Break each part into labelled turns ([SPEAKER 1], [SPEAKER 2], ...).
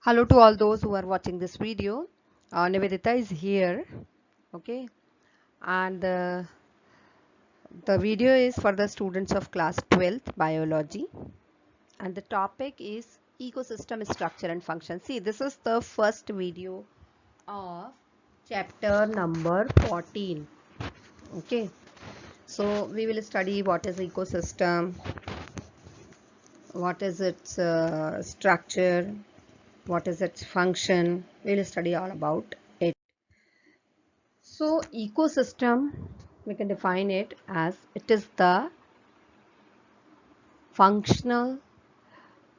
[SPEAKER 1] Hello to all those who are watching this video. Nivedita is here, okay, and the video is for the students of class 12th biology, and the topic is ecosystem structure and function. See, this is the first video of chapter number 14. Okay, so we will study what is ecosystem, what is its structure, what is its function. We will study all about it. So ecosystem, we can define it as it is the functional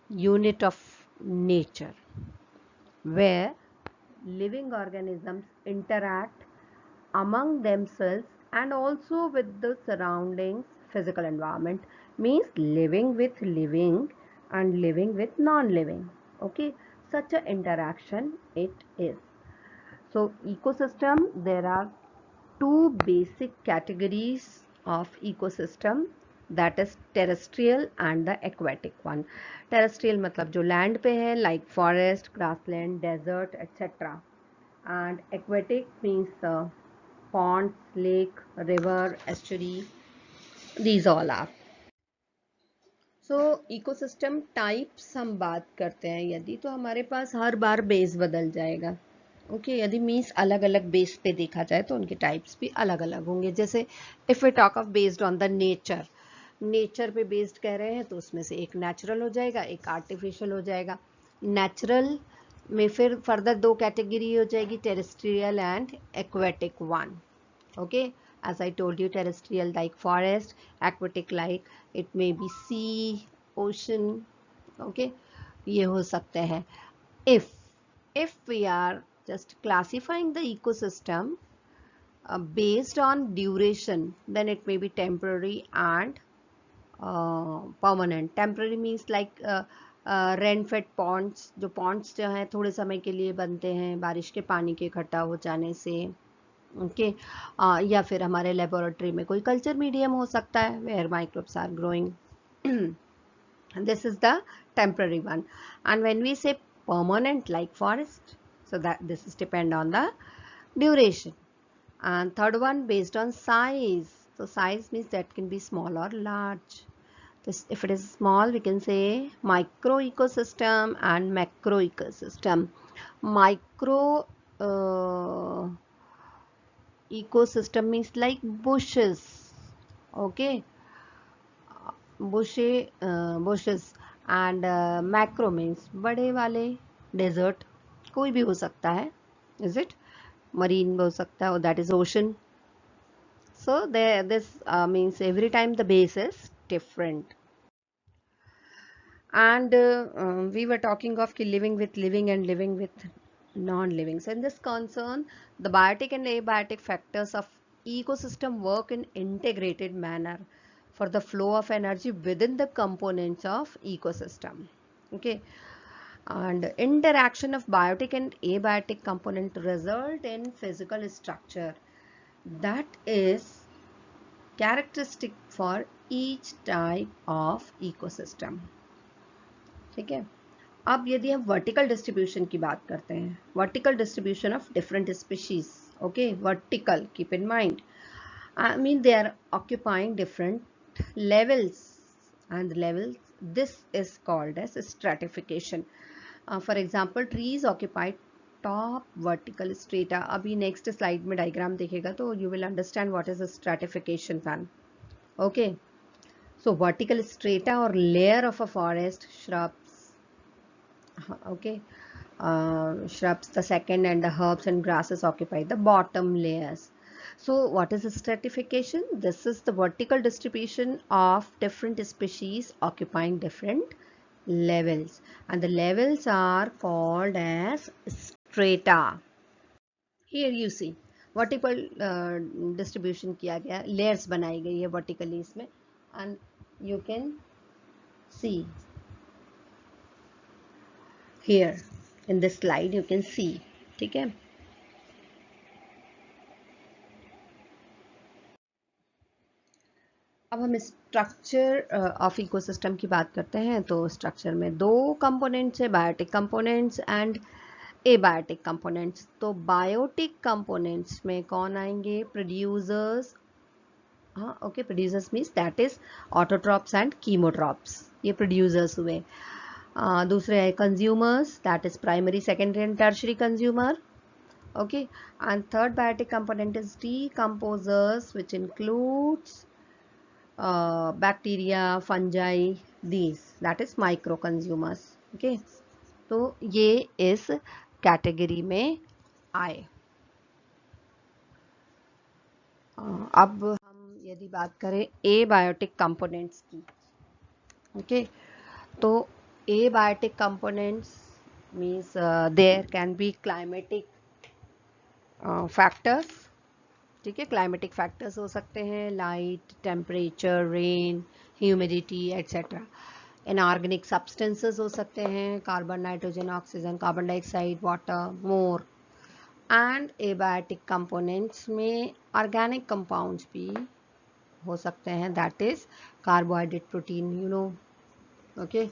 [SPEAKER 1] unit of nature where living organisms interact among themselves and also with the surroundings physical environment, means living with living and living with non-living. Okay, such a interaction it is. So ecosystem, there are two basic categories of ecosystem, that is terrestrial and the aquatic one. Terrestrial मतलब जो land पे है, like forest, grassland, desert, etc. And aquatic means ponds, lake, river, estuary, these all are. So ecosystem types हम बात करते हैं यदि, तो हमारे पास हर बार बेस बदल जाएगा. ओके यदि मीन्स अलग अलग बेस पे देखा जाए तो उनके टाइप्स भी अलग अलग होंगे. जैसे if we talk of based on the nature, nature पे बेस्ड कह रहे हैं तो उसमें से एक नेचुरल हो जाएगा, एक आर्टिफिशियल हो जाएगा. नेचुरल में फिर फर्दर दो कैटेगरी हो जाएगी, terrestrial and aquatic one. Okay, as I told you, terrestrial like forest, aquatic like it may be sea, ocean. Okay, ये हो सकते हैं. If we are just classifying the ecosystem based on duration, then it may be temporary and permanent. Temporary means like rain fed ponds, जो ponds जो हैं थोड़े समय के लिए बनते हैं बारिश के पानी के इकट्ठा हो जाने से. ओके या फिर हमारे लेबोरेटरी में कोई कल्चर मीडियम हो सकता है where microbes are growing. This is the temporary one. And when we say permanent like forest, so that this is depend on the duration. And third one based on size. So size means that can be small or large. This, if it is small, we can say micro ecosystem and macro ecosystem. Micro ecosystem means like bushes. Okay, bushes. And macro means बड़े वाले, desert कोई भी हो सकता है, is it? Marine हो सकता है, that is ocean. So there, this means every time the base is different. And we were talking of living with living and living with non-living. So in this concern, the biotic and abiotic factors of ecosystem work in integrated manner for the flow of energy within the components of ecosystem. Okay, and interaction of biotic and abiotic component result in physical structure that is characteristic for each type of ecosystem. ठीक है. अब यदि हम vertical distribution की बात करते हैं, vertical distribution of different species. Okay, vertical, keep in mind, I mean they are occupying different levels, and levels, this is called as stratification. For example, trees occupy top vertical strata. अभी next slide में diagram देखेगा तो you will understand what is a stratification fan. Okay, so vertical strata or layer of a forest, shrubs. Okay, shrubs, the second, and the herbs and grasses occupy the bottom layers. So what is stratification? This is the vertical distribution of different species occupying different levels, and the levels are called as strata. Here you see vertical distribution किया गया, layers बनाई गई है vertically इसमें, and you can see here in this slide you can see. ठीक है. अब हम हम स्ट्रक्चर ऑफ इकोसिस्टम की बात करते हैं तो स्ट्रक्चर में दो कंपोनेंट्स है, biotic components and abiotic components. तो बायोटिक कंपोनेंट्स में कौन आएंगे? प्रोड्यूसर्स। हाँ okay, producers means that is autotrophs and chemotrophs, ये प्रोड्यूसर्स हुए। दूसरे है consumers, that is primary secondary and tertiary consumer. Okay, and third biotic component is decomposers, which includes bacteria, fungi, these, that is micro consumers. Okay, तो ये इस category में आए। अब हम यदि बात करें एबायोटिक कंपोनेंट्स की, ओके, तो abiotic components means there can be climatic factors, ठीक है, क्लाइमेटिक फैक्टर्स हो सकते हैं, light, temperature, rain, humidity etcetera. Inorganic substances हो सकते हैं, carbon, nitrogen, oxygen, carbon dioxide, water, more. And abiotic components में ऑर्गेनिक कंपाउंड्स भी हो सकते हैं, that is carbohydrate, protein, you know, okay,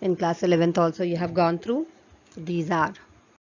[SPEAKER 1] in class 11th also you have gone through, these are